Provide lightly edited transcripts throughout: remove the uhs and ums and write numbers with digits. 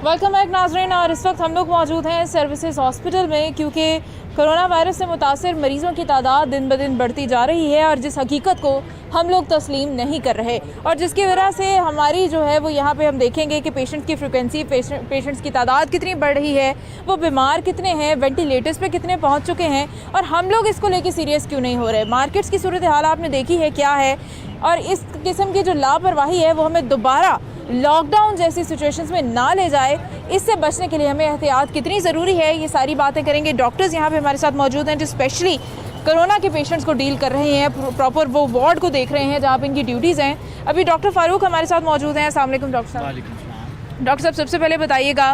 Welcome back नाज़रीन। और इस वक्त हम लोग मौजूद हैं सर्विसेज हॉस्पिटल में, क्योंकि कोरोना वायरस से मुतासर मरीज़ों की तादाद दिन ब दिन बढ़ती जा रही है और जिस हकीकत को हम लोग तस्लीम नहीं कर रहे, और जिसकी वजह से हमारी जो है वो यहाँ पे हम देखेंगे कि पेशेंट्स की फ्रिक्वेंसी, पेशेंट्स की तादाद कितनी बढ़ रही है, वो बीमार कितने हैं, वेंटिलेटर्स पे कितने पहुँच चुके हैं, और हम लोग इसको लेके सीरियस क्यों नहीं हो रहे। मार्केट्स की सूरत हाल आपने देखी है क्या है, और इस किस्म की जो लापरवाही है वो हमें दोबारा लॉकडाउन जैसी सिचुएशंस में ना ले जाए। इससे बचने के लिए हमें एहतियात कितनी ज़रूरी है, ये सारी बातें करेंगे। डॉक्टर्स यहाँ पे हमारे साथ मौजूद हैं जो स्पेशली कोरोना के पेशेंट्स को डील कर रहे हैं, प्रॉपर वो वार्ड को देख रहे हैं जहाँ पे इनकी ड्यूटीज़ हैं। अभी डॉक्टर फारूक हमारे साथ मौजूद हैं। अस्सलाम वालेकुम डॉक्टर साहब। डॉक्टर साहब, सबसे पहले बताइएगा,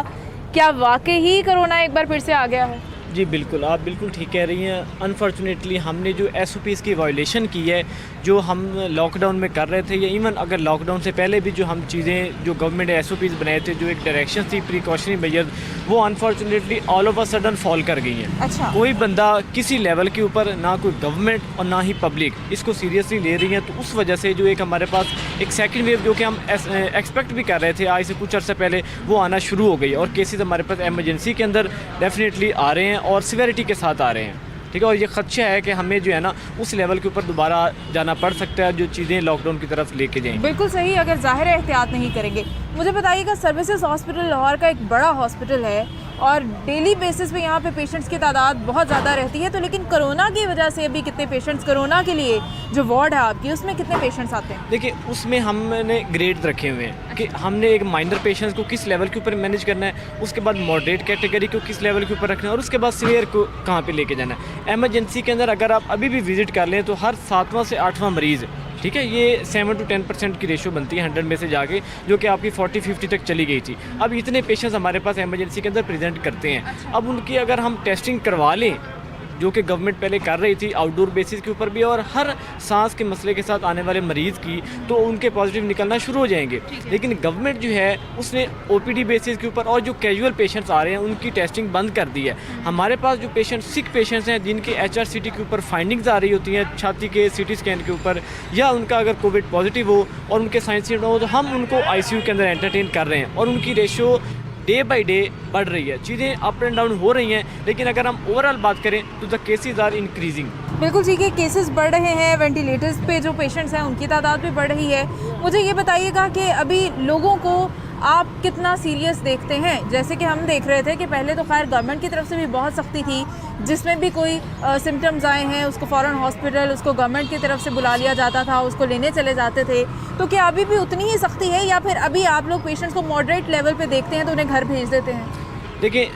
क्या वाकई ही कोरोना एक बार फिर से आ गया है? जी बिल्कुल, आप बिल्कुल ठीक कह रही हैं। अनफॉर्चुनेटली हमने जो SOPs की वायलेशन की है, जो हम लॉकडाउन में कर रहे थे, या इवन अगर लॉकडाउन से पहले भी जो हम चीज़ें जो गवर्नमेंट ने SOPs बनाए थे, जो एक डायरेक्शन थी प्रिकॉशनरी मेजर, वो unfortunately all of a sudden fall कर गई हैं। अच्छा। कोई बंदा किसी लेवल के ऊपर, ना कोई गवर्नमेंट और ना ही पब्लिक इसको सीरियसली ले रही है। तो उस वजह से जो एक हमारे पास एक सेकेंड वेव जो कि हम एक्सपेक्ट भी कर रहे थे आज से कुछ अर्से पहले, वो आना शुरू हो गई। और केसेस हमारे पास एमरजेंसी के अंदर डेफिनेटली आ रहे हैं और सिवेरिटी के साथ आ रहे हैं। ठीक है, और ये खदशा है कि हमें जो है ना उस लेवल के ऊपर दोबारा जाना पड़ सकता है, जो चीज़ें लॉकडाउन की तरफ लेके जाएंगी। बिल्कुल सही, अगर ज़ाहिर है एहतियात नहीं करेंगे। मुझे बताइएगा, सर्विसेज हॉस्पिटल लाहौर का एक बड़ा हॉस्पिटल है और डेली बेसिस पे यहाँ पे पेशेंट्स की तादाद बहुत ज़्यादा रहती है, तो लेकिन कोरोना की वजह से अभी कितने पेशेंट्स, कोरोना के लिए जो वार्ड है आपकी, उसमें कितने पेशेंट्स आते हैं? देखिए, उसमें हमने ग्रेड रखे हुए हैं कि हमने एक माइनर पेशेंट्स को किस लेवल के ऊपर मैनेज करना है, उसके बाद मॉडरेट कैटेगरी को किस लेवल के ऊपर रखना है, और उसके बाद सीवियर को कहाँ पे लेके जाना है। एमरजेंसी के अंदर अगर आप अभी भी विजिट कर लें तो हर 7वां से 8वां मरीज़, ठीक है, ये 7 to 10% की रेशो बनती है 100 में से जाके, जो कि आपकी 40-50 तक चली गई थी। अब इतने पेशेंट्स हमारे पास एमरजेंसी के अंदर प्रेजेंट करते हैं। अब उनकी अगर हम टेस्टिंग करवा लें, जो कि गवर्नमेंट पहले कर रही थी आउटडोर बेसिस के ऊपर भी, और हर सांस के मसले के साथ आने वाले मरीज़ की, तो उनके पॉजिटिव निकलना शुरू हो जाएंगे। लेकिन गवर्नमेंट जो है उसने OPD बेसिस के ऊपर और जो कैजुअल पेशेंट्स आ रहे हैं उनकी टेस्टिंग बंद कर दी है। हमारे पास जो सिक पेशेंट्स हैं जिनके HRCT के ऊपर फाइंडिंग्स आ रही होती हैं, छाती के CT स्कैन के ऊपर, या उनका अगर कोविड पॉजिटिव हो और उनके साइंस हो, तो हम उनको ICU के अंदर एंटरटेन कर रहे हैं और उनकी रेशो डे बाई डे बढ़ रही है। चीज़ें अप एंड डाउन हो रही हैं, लेकिन अगर हम ओवरऑल बात करें तो द केसेस आर इंक्रीजिंग। बिल्कुल ठीक है, केसेस बढ़ रहे हैं, वेंटिलेटर्स पे जो पेशेंट्स हैं उनकी तादाद भी बढ़ रही है। मुझे ये बताइएगा कि अभी लोगों को आप कितना सीरियस देखते हैं? जैसे कि हम देख रहे थे कि पहले तो खैर गवर्नमेंट की तरफ से भी बहुत सख्ती थी, जिसमें भी कोई सिम्टम्स आए हैं उसको फ़ौरन हॉस्पिटल, उसको गवर्नमेंट की तरफ से बुला लिया जाता था, उसको लेने चले जाते थे। तो क्या अभी भी उतनी ही सख्ती है, या फिर अभी आप लोग पेशेंट्स को मॉडरेट लेवल पे देखते हैं तो उन्हें घर भेज देते हैं? देखिए,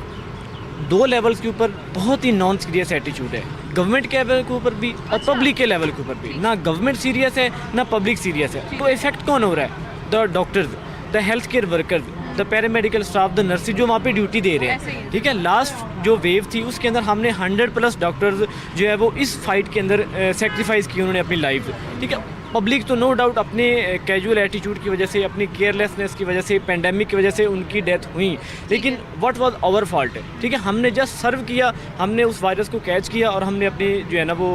2 लेवल्स के ऊपर बहुत ही नॉन सीरियस एटीट्यूड है, गवर्नमेंट के लेवल के ऊपर भी और पब्लिक के लेवल के ऊपर भी। ना गवर्नमेंट सीरियस है ना पब्लिक सीरियस है। तो इफेक्ट कौन हो रहा है? The doctors, the health care workers, the paramedical staff, the nurses जो वहाँ पे ड्यूटी दे रहे हैं। ठीक है, लास्ट जो वेव थी उसके अंदर हमने 100+ डॉक्टर्स जो है वो इस फाइट के अंदर सेक्रीफाइस की उन्होंने अपनी लाइफ। ठीक है, पब्लिक तो नो डाउट अपने कैजुअल एटीट्यूड की वजह से, अपनी केयरलेसनेस की वजह से, पेंडेमिक की वजह से उनकी डेथ हुई, लेकिन व्हाट वाज आवर फॉल्ट? ठीक है, हमने जस्ट सर्व किया, हमने उस वायरस को कैच किया और हमने अपनी जो है ना वो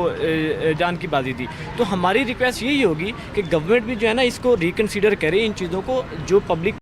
जान की बाजी दी। तो हमारी रिक्वेस्ट यही होगी कि गवर्नमेंट भी जो है ना इसको रिकन्सिडर करे, इन चीज़ों को, जो पब्लिक